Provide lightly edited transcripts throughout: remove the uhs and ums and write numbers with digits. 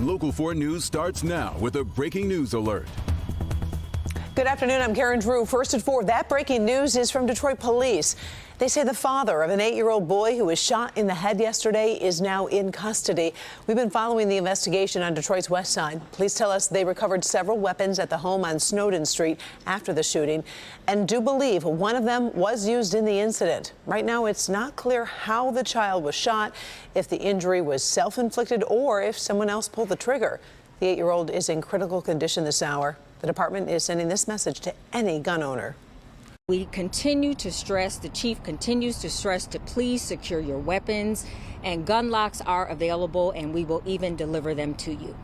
Local 4 News starts now with a breaking news alert. Good afternoon, I'm Karen Drew. First at 4, that breaking news is from Detroit police. They say the father of an 8-year-old boy who was shot in the head yesterday is now in custody. We've been following the investigation on Detroit's west side. Police tell us they recovered several weapons at the home on Snowden Street after the shooting and do believe one of them was used in the incident. Right now, it's not clear how the child was shot, if the injury was self-inflicted or if someone else pulled the trigger. The 8-year-old is in critical condition this hour. The department is sending this message to any gun owner. We continue to stress, the chief continues to stress to please secure your weapons, and gun locks are available and we will even deliver them to you.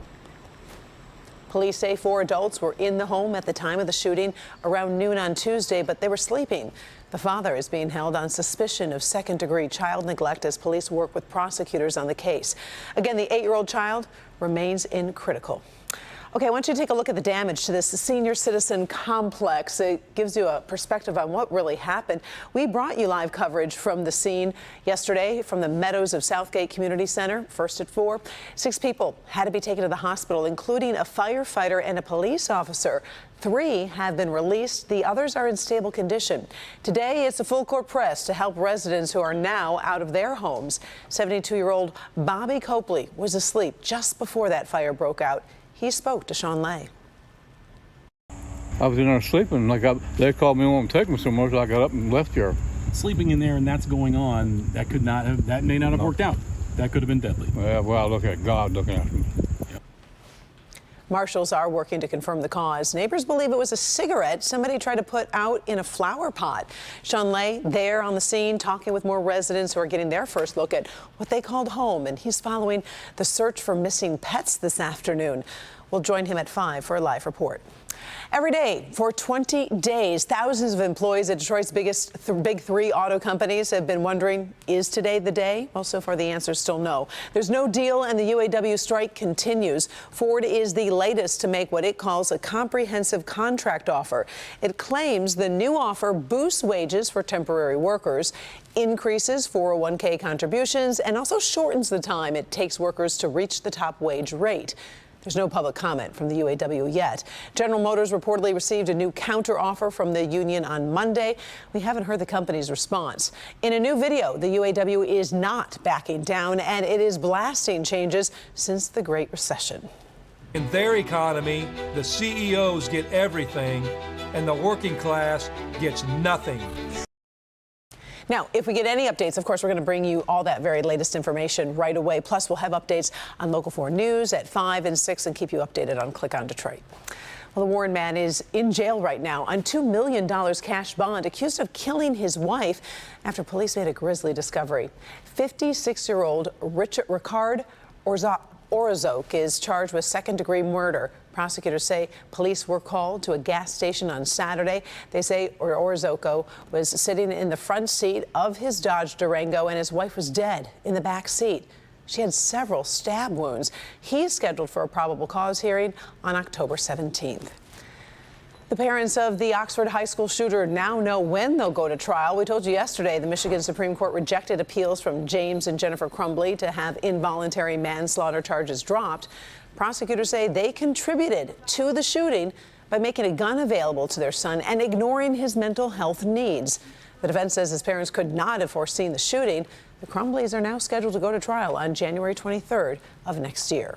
Police say 4 adults were in the home at the time of the shooting around noon on Tuesday, but they were sleeping. The father is being held on suspicion of second-degree child neglect as police work with prosecutors on the case. Again, the 8-year-old child remains in critical. Okay, I want you to take a look at the damage to this senior citizen complex. It gives you a perspective on what really happened. We brought you live coverage from the scene yesterday from the Meadows of Southgate Community Center, first at 4. 6 people had to be taken to the hospital, including a firefighter and a police officer. 3 have been released. The others are in stable condition. Today, it's a full court press to help residents who are now out of their homes. 72-year-old Bobby Copley was asleep just before that fire broke out. He spoke to Sean Lay. I was in there sleeping. They called me home and take me somewhere, so I got up and left here. Sleeping in there and that's going on, that may not have worked out. That could have been deadly. Yeah, well, look at God looking after me. Marshals are working to confirm the cause. Neighbors believe it was a cigarette somebody tried to put out in a flower pot. Sean Lay there on the scene talking with more residents who are getting their first look at what they called home, and he's following the search for missing pets this afternoon. We'll join him at 5 for a live report. Every day for 20 days, thousands of employees at Detroit's big 3 auto companies have been wondering, is today the day? Well, so far the answer is still no. There's no deal and the UAW strike continues. Ford is the latest to make what it calls a comprehensive contract offer. It claims the new offer boosts wages for temporary workers, increases 401k contributions, and also shortens the time it takes workers to reach the top wage rate. There's no public comment from the UAW yet. General Motors reportedly received a new counteroffer from the union on Monday. We haven't heard the company's response. In a new video, the UAW is not backing down, and it is blasting changes since the Great Recession. In their economy, the CEOs get everything, and the working class gets nothing. Now, if we get any updates, of course, we're going to bring you all that very latest information right away. Plus, we'll have updates on Local 4 News at 5 and 6 and keep you updated on Click on Detroit. Well, the Warren man is in jail right now on $2 million cash bond, accused of killing his wife after police made a grisly discovery. 56-year-old Ricard Orozok is charged with second-degree murder. Prosecutors say police were called to a gas station on Saturday. They say Orozco was sitting in the front seat of his Dodge Durango and his wife was dead in the back seat. She had several stab wounds. He's scheduled for a probable cause hearing on October 17th. The parents of the Oxford High School shooter now know when they'll go to trial. We told you yesterday the Michigan Supreme Court rejected appeals from James and Jennifer Crumbly to have involuntary manslaughter charges dropped. Prosecutors say they contributed to the shooting by making a gun available to their son and ignoring his mental health needs. The defense says his parents could not have foreseen the shooting. The Crumblys are now scheduled to go to trial on January 23rd of next year.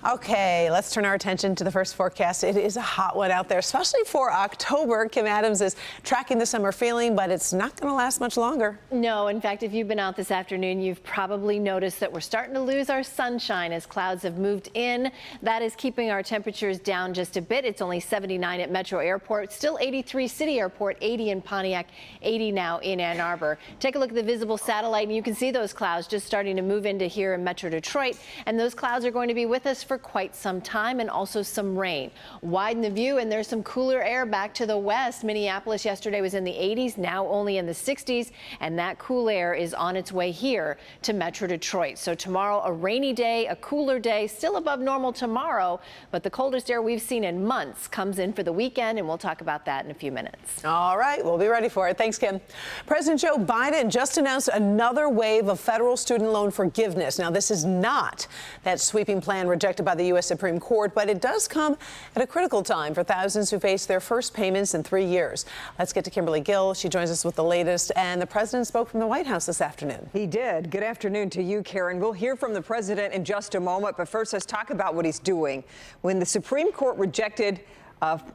Okay, let's turn our attention to the first forecast. It is a hot one out there, especially for October. Kim Adams is tracking the summer feeling, but it's not going to last much longer. No, in fact, if you've been out this afternoon, you've probably noticed that we're starting to lose our sunshine as clouds have moved in. That is keeping our temperatures down just a bit. It's only 79 at Metro Airport, still 83 City Airport, 80 in Pontiac, 80 now in Ann Arbor. Take a look at the visible satellite, and you can see those clouds just starting to move into here in Metro Detroit, and those clouds are going to be with us for for quite some time, and also some rain. Widen the view, and there's some cooler air back to the west. Minneapolis yesterday was in the 80s, now only in the 60s, and that cool air is on its way here to Metro Detroit. So tomorrow, a rainy day, a cooler day, still above normal tomorrow, but the coldest air we've seen in months comes in for the weekend, and we'll talk about that in a few minutes. All right, we'll be ready for it. Thanks, Kim. President Joe Biden just announced another wave of federal student loan forgiveness. Now, this is not that sweeping plan rejected by the U.S. Supreme Court, but it does come at a critical time for thousands who face their first payments in 3 years. Let's get to Kimberly Gill. She joins us with the latest, and the president spoke from the White House this afternoon. He did. Good afternoon to you, Karen. We'll hear from the president in just a moment, but first let's talk about what he's doing. When the Supreme Court rejected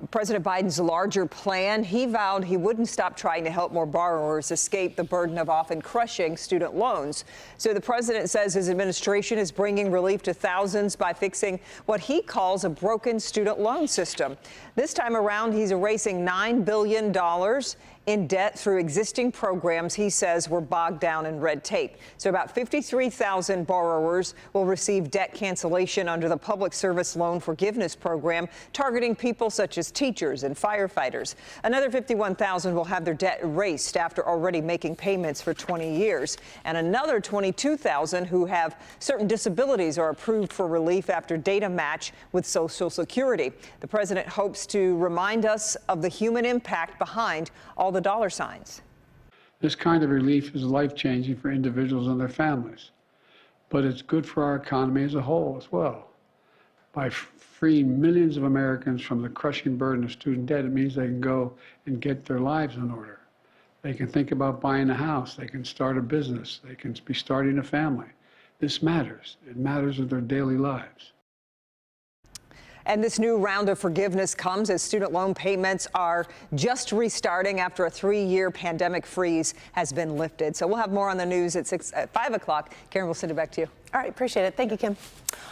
President Biden's larger plan, he vowed he wouldn't stop trying to help more borrowers escape the burden of often crushing student loans. So the president says his administration is bringing relief to thousands by fixing what he calls a broken student loan system. This time around, he's erasing $9 billion in debt through existing programs he says were bogged down in red tape. So about 53,000 borrowers will receive debt cancellation under the Public Service Loan Forgiveness Program, targeting people such as teachers and firefighters. Another 51,000 will have their debt erased after already making payments for 20 years. And another 22,000 who have certain disabilities are approved for relief after data match with Social Security. The president hopes to remind us of the human impact behind all the dollar signs. This kind of relief is life-changing for individuals and their families, but it's good for our economy as a whole as well. By freeing millions of Americans from the crushing burden of student debt, it means they can go and get their lives in order. They can think about buying a house, they can start a business, they can be starting a family. This matters. It matters in their daily lives. And this new round of forgiveness comes as student loan payments are just restarting after a 3-year pandemic freeze has been lifted. So we'll have more on the news at 5 o'clock. Karen, we'll send it back to you. All right, appreciate it. Thank you, Kim.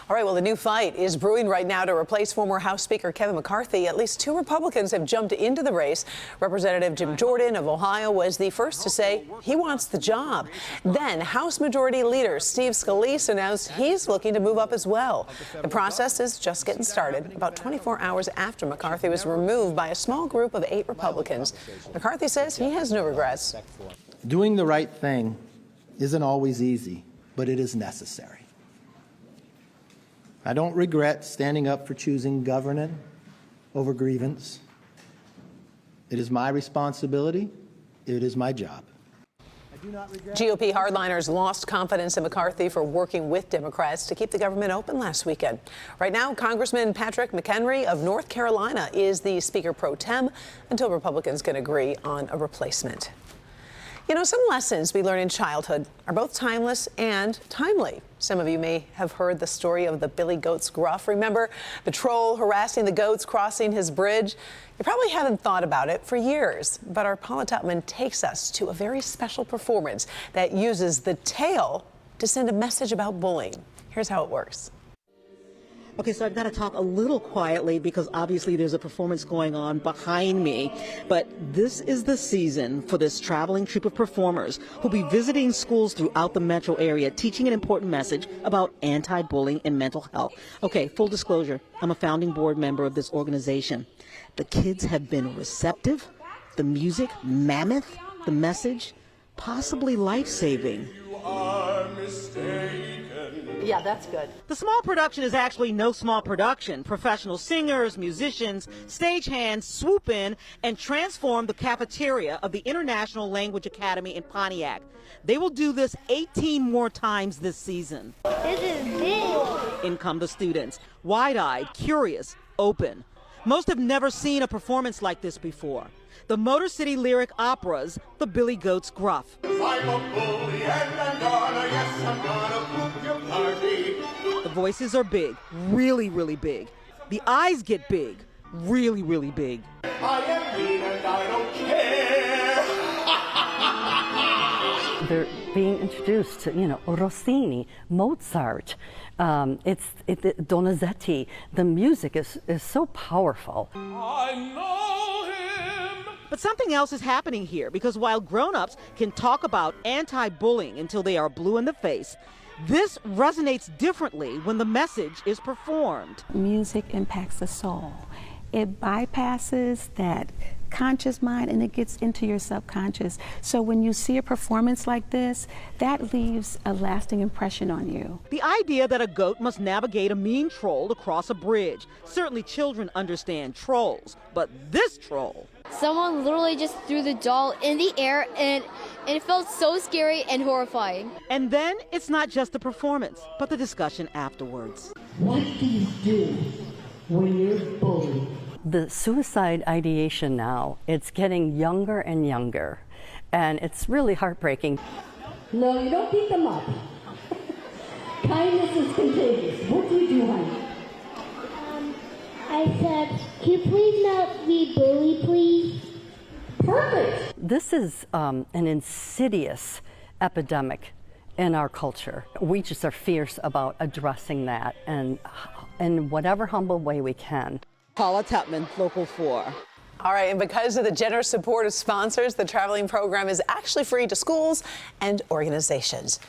All right, well, the new fight is brewing right now to replace former House Speaker Kevin McCarthy. At least 2 Republicans have jumped into the race. Representative Jim Jordan of Ohio was the first to say he wants the job. Then House Majority Leader Steve Scalise announced he's looking to move up as well. The process is just getting started, about 24 hours after McCarthy was removed by a small group of 8 Republicans. McCarthy says he has no regrets. Doing the right thing isn't always easy, but it is necessary. I don't regret standing up for choosing governance over grievance. It is my responsibility. It is my job. GOP hardliners lost confidence in McCarthy for working with Democrats to keep the government open last weekend. Right now, Congressman Patrick McHenry of North Carolina is the Speaker pro tem until Republicans can agree on a replacement. You know, some lessons we learn in childhood are both timeless and timely. Some of you may have heard the story of the Billy Goat's Gruff. Remember the troll harassing the goats crossing his bridge? You probably haven't thought about it for years, but our Paula Tutman takes us to a very special performance that uses the tail to send a message about bullying. Here's how it works. Okay, so I've got to talk a little quietly because obviously there's a performance going on behind me. But this is the season for this traveling troupe of performers who'll be visiting schools throughout the metro area, teaching an important message about anti-bullying and mental health. Okay, full disclosure, I'm a founding board member of this organization. The kids have been receptive, the music, mammoth, the message, possibly life-saving. You are mistaken. Yeah, that's good. The small production is actually no small production. Professional singers, musicians, stagehands swoop in and transform the cafeteria of the International Language Academy in Pontiac. They will do this 18 more times this season. This is big. In come the students, wide-eyed, curious, open. Most have never seen a performance like this before. The Motor City Lyric Opera's The Billy Goat's Gruff. I'm a bully and I'm gonna poop your party. The voices are big, really, really big. The eyes get big, really, really big. I am mean and I don't care. They're being introduced to, Rossini, Mozart, Donizetti. The music is so powerful. I know him. But something else is happening here because while grown-ups can talk about anti-bullying until they are blue in the face, This resonates differently when the message is performed. Music impacts the soul. It bypasses that conscious mind and it gets into your subconscious. So when you see a performance like this, that leaves a lasting impression on you. The idea that a goat must navigate a mean troll across a bridge. Certainly children understand trolls, but this troll. Someone literally just threw the doll in the air and it felt so scary and horrifying. And then it's not just the performance, but the discussion afterwards. What do you do when you're bullied? The suicide ideation now, it's getting younger and younger, and it's really heartbreaking. No, you don't beat them up. Kindness is contagious. What do you do, honey? I said, can you please not be bullied, please? Perfect. This is an insidious epidemic in our culture. We just are fierce about addressing that and in whatever humble way we can. Paula Tupman, Local 4. All right, and because of the generous support of sponsors, the traveling program is actually free to schools and organizations.